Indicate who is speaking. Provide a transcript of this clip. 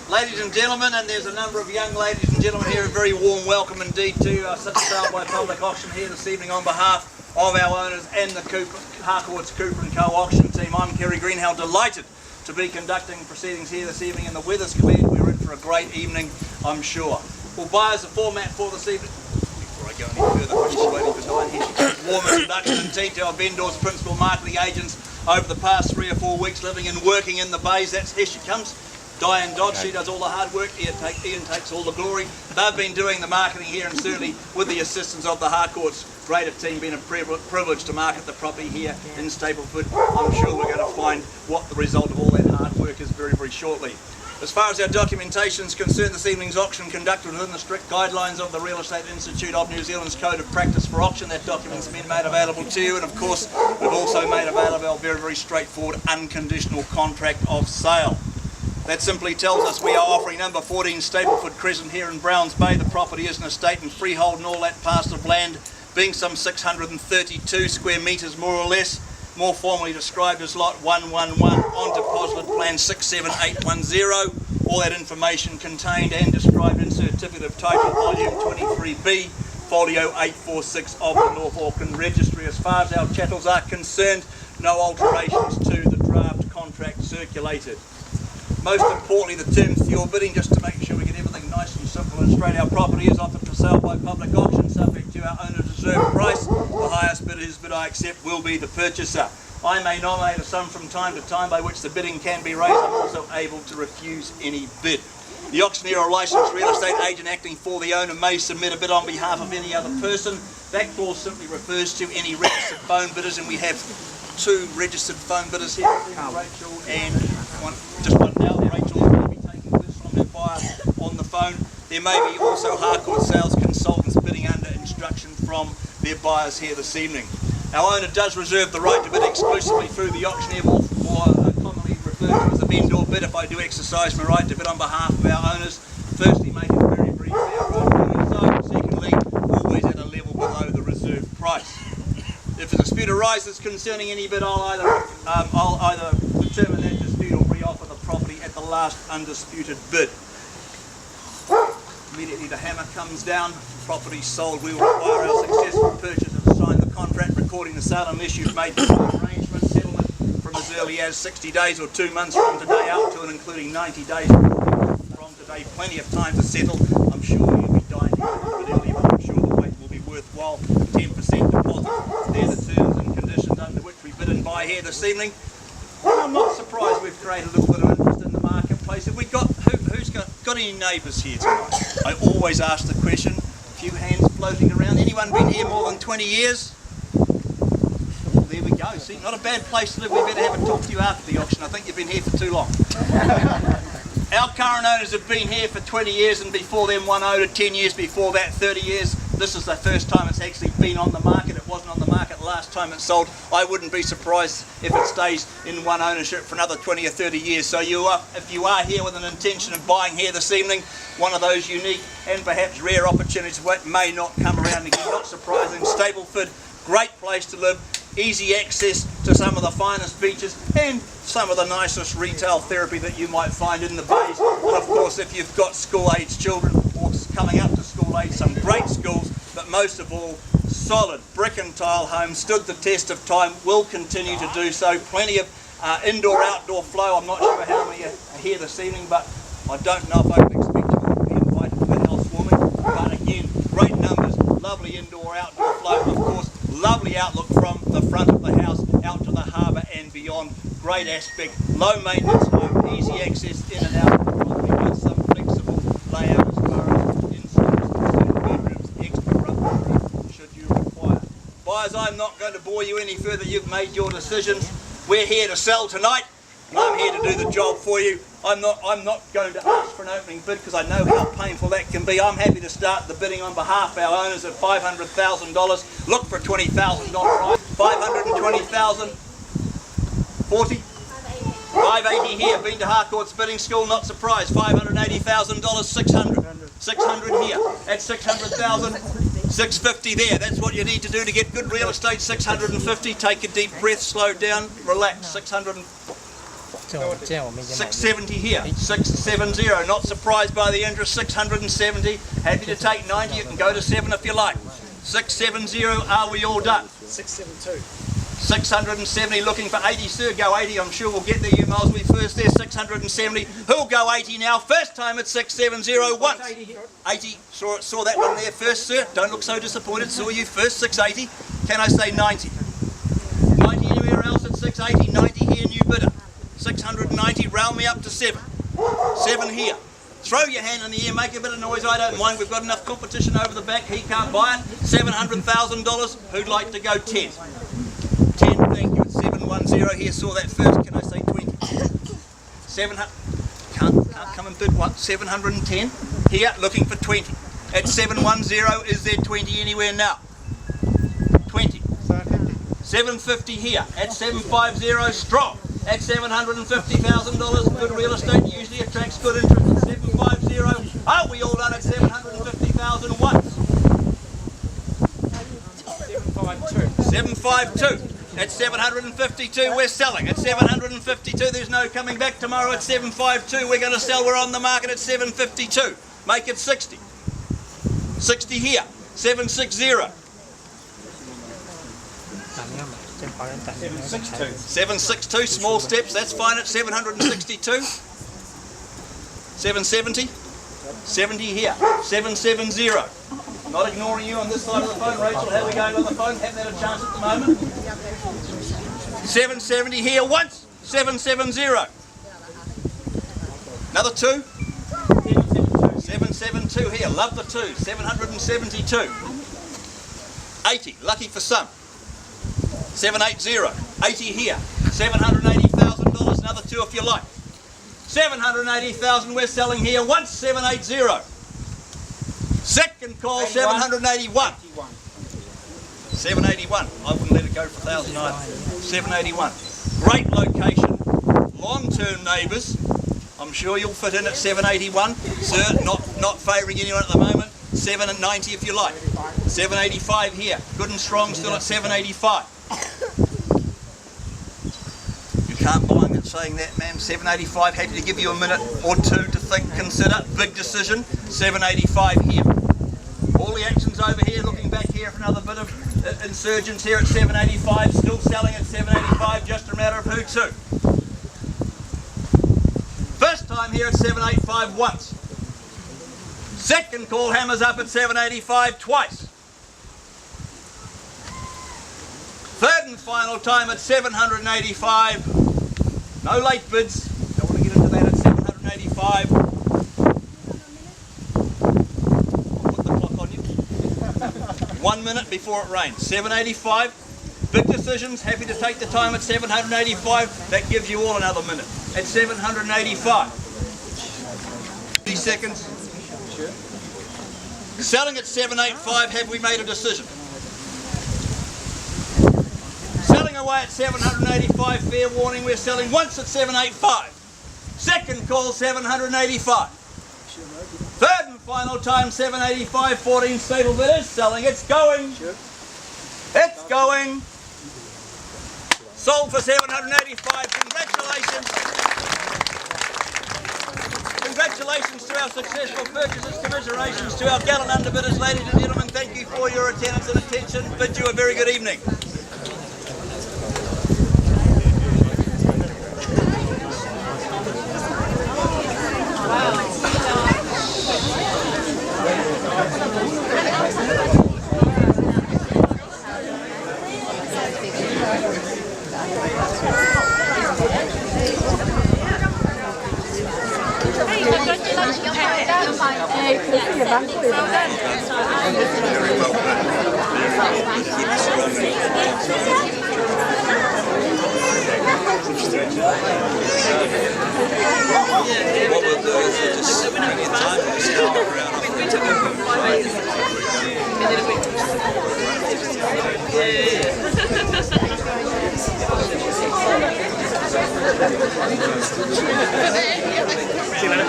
Speaker 1: Ladies and gentlemen, and there's a number of young ladies and gentlemen here, a very warm welcome indeed to such a sale by public auction here this evening on behalf of our owners and the Harcourt's Cooper & Co auction team. I'm Kerry Greenhill, delighted to be conducting proceedings here this evening, and the weather's cleared. We're in for a great evening, I'm sure. Well, buyers, the format for this evening, before I go any further, I'm just waiting for Diane here. She gives warm introduction indeed to our vendors, principal marketing agents over the past 3 or 4 weeks living and working in the bays. Here she comes. Diane Dodds, she does all the hard work, Ian takes all the glory. They've been doing the marketing here, and certainly with the assistance of the Harcourt's greater team, been a privilege to market the property here in Stapleford. I'm sure we're going to find what the result of all that hard work is very, very shortly. As far as our documentation is concerned, this evening's auction conducted within the strict guidelines of the Real Estate Institute of New Zealand's Code of Practice for Auction. That document's been made available to you, and of course we've also made available our very, very straightforward unconditional contract of sale. That simply tells us we are offering number 14 Stapleford Crescent here in Browns Bay. The property is an estate and freehold, and all that parcel of land being some 632 square metres more or less, more formally described as lot 111 on deposit plan 67810. All that information contained and described in Certificate of Title Volume 23B, Folio 846 of the North Auckland Registry. As far as our chattels are concerned, no alterations to the draft contract circulated. Most importantly, the terms to your bidding, just to make sure we get everything nice and simple and straight. Our property is offered for sale by public auction, subject to our owner's reserve price. The highest bid is bid I accept will be the purchaser. I may nominate a sum from time to time by which the bidding can be raised. I'm also able to refuse any bid. The auctioneer or licensed real estate agent acting for the owner may submit a bid on behalf of any other person. That clause simply refers to any registered phone bidders, and we have 2 registered phone bidders here, Rachel and just one now. Rachel is going to be taking this from her buyer on the phone. There may be also Harcourt sales consultants bidding under instruction from their buyers here this evening. Our owner does reserve the right to bid exclusively through the auctioneer, or commonly referred to as a vendor bid. If I do exercise my right to bid on behalf of our owners, firstly make it very, very clear right doing so. Secondly, always at a level below the reserve price. If a dispute arises concerning any bid, I'll either determine that dispute or re-offer the property at the last undisputed bid. Immediately the hammer comes down, property sold. We will require our successful purchaser to sign the contract recording the sale unless you've made the arrangement settlement from as early as 60 days or 2 months from today out to and including 90 days from today. Plenty of time to settle. I'm sure you'll be dying a little bit earlier, but I'm sure the wait will be worthwhile. 10% deposit. They're the terms and conditions under which we bid and buy here this evening. Well, I'm not surprised we've created a little bit of interest in the marketplace. Have we got who's got any neighbours here tonight? I always ask the question. A few hands floating around. Anyone been here more than 20 years? Well, there we go. See, not a bad place to live. We better have a talk to you after the auction. I think you've been here for too long. Our current owners have been here for 20 years, and before them one owner 10 years, before that 30 years. This is the first time it's actually been on the market. It wasn't on the market last time it sold. I wouldn't be surprised if it stays in one ownership for another 20 or 30 years. So if you are here with an intention of buying here this evening, one of those unique and perhaps rare opportunities that may not come around again. Not surprising. Stapleford, great place to live. Easy access to some of the finest beaches and some of the nicest retail therapy that you might find in the bays. And of course, if you've got school-aged children or coming up to school age, some great schools, but most of all, solid brick and tile homes, stood the test of time, will continue to do so. Plenty of indoor-outdoor flow. I'm not sure how many are here this evening, but I don't know if I can expect you to be invited to the housewarming. But again, great numbers, lovely indoor-outdoor flow. Of course, lovely outlook from the front of the house out to the harbour and beyond. Great aspect, low maintenance home, easy access in and out of the property with some flexible layout as far as inside is concerned. Bedrooms, extra room should you require. Buyers, I'm not going to bore you any further. You've made your decisions. We're here to sell tonight, and I'm here to do the job for you. I'm not going to ask for an opening bid because I know how painful that can be. I'm happy to start the bidding on behalf of our owners at $500,000. Look for $20,000 price. $520,000. 40. 580 here. Been to Harcourt's bidding school. Not surprised. $580,000. 600 here. At 600,000. 650 there. That's what you need to do to get good real estate. 650. Take a deep breath. Slow down. Relax. 600. 670 here, 670, not surprised by the interest, 670, happy to take 90, you can go to 7 if you like. 670, are we all done?
Speaker 2: 672.
Speaker 1: 670, looking for 80, sir, go 80, I'm sure we'll get there, you Miles, we first there, 670, who'll go 80 now, first time at 670, once, 80, saw that one there first, sir, don't look so disappointed, saw you first, 680, can I say 90? 90 anywhere else at 680, 90 here, new bidder, 690, round me up to 7, 7 here. Throw your hand in the air, make a bit of noise, I don't mind, we've got enough competition over the back, he can't buy it, $700,000, who'd like to go 10? 10, thank you, it's 710 here, saw that first, can I say 20? 700, can't come and bid one, 710, here, looking for 20. At 710, is there 20 anywhere now? 20. 750 here, at 750, strong. At $750,000, good real estate usually attracts good interest. At 750, are we all done at 750,000 once? 752. At 752, we're selling. At 752, there's no coming back tomorrow. At 752, we're going to sell. We're on the market at 752. Make it 60. 60 here. 760. 762, small steps, that's fine at 762. 770. 70 here. 770. Not ignoring you on this side of the phone, Rachel. How are we going on the phone? Haven't had a chance at the moment. 770 here once. 770. Another 2. 772 here. Love the 2. 772. 80. Lucky for some. 780. 80 here. $780,000. Another 2 if you like. 780,000 we're selling here once. 780. Second call, 781. 781. I wouldn't let it go for 1,000 either. 781. Great location. Long-term neighbours. I'm sure you'll fit in at 781. Sir, not favouring anyone at the moment. 790 if you like. 785 here. Good and strong still at 785. You can't buy it saying that, ma'am. 785. Happy to give you a minute or 2 to think, consider. Big decision. 785 here. All the action's over here, looking back here for another bit of insurgents here at 785, still selling at 785, just a matter of who to. First time here at 785 once. Second call, hammers up at 785 twice. Third and final time at 785. No late bids, don't want to get into that at 785. 1 minute before it rains. 785. Big decisions. Happy to take the time at 785. That gives you all another minute. At 785. 30 seconds. Selling at 785. Have we made a decision? Selling away at 785. Fair warning. We're selling once at 785. Second call 785. Third and final time, 785, 14 stable bidders, selling, it's going, it's going, sold for 785, congratulations. Congratulations to our successful purchasers, commiserations to our gallant underbidders, ladies and gentlemen, thank you for your attendance and attention, bid you a very good evening. What we'll do is we'll just bring in time and just help around. See you later.